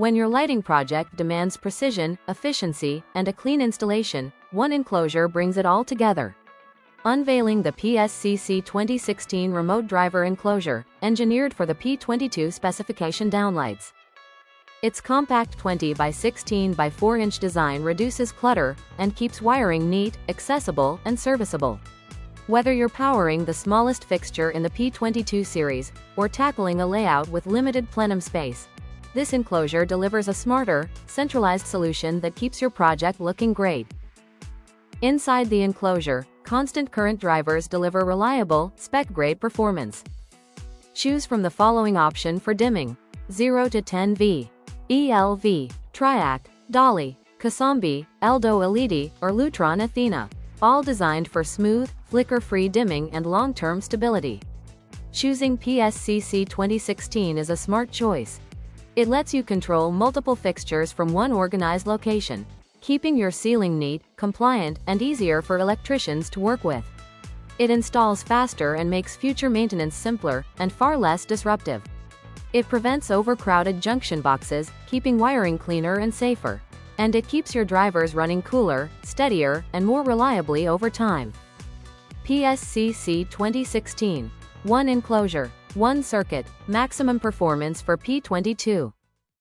When your lighting project demands precision, efficiency, and a clean installation, one Enclosure brings it all together. Unveiling the PS-CC2016 Remote Driver Enclosure, engineered for the P22 specification downlights. Its compact 20 by 16 by 4-inch design reduces clutter and keeps wiring neat, accessible, and serviceable. Whether you're powering the smallest fixture in the P22 series or tackling a layout with limited plenum space, this Enclosure delivers a smarter, centralized solution that keeps your project looking great. Inside the Enclosure, constant current drivers deliver reliable, spec-grade performance. Choose from the following option for dimming: 0 to 10V, ELV, Triac, Dolly, Kasambi, Eldo LED, or Lutron Athena, all designed for smooth, flicker-free dimming and long-term stability. Choosing PS-CC2016 is a smart choice. It lets you control multiple fixtures from one organized location, keeping your ceiling neat, compliant, and easier for electricians to work with. It installs faster and makes future maintenance simpler and far less disruptive. It prevents overcrowded junction boxes, keeping wiring cleaner and safer. And it keeps your drivers running cooler, steadier, and more reliably over time. PS-CC2016. One Enclosure, one circuit, maximum performance for P22.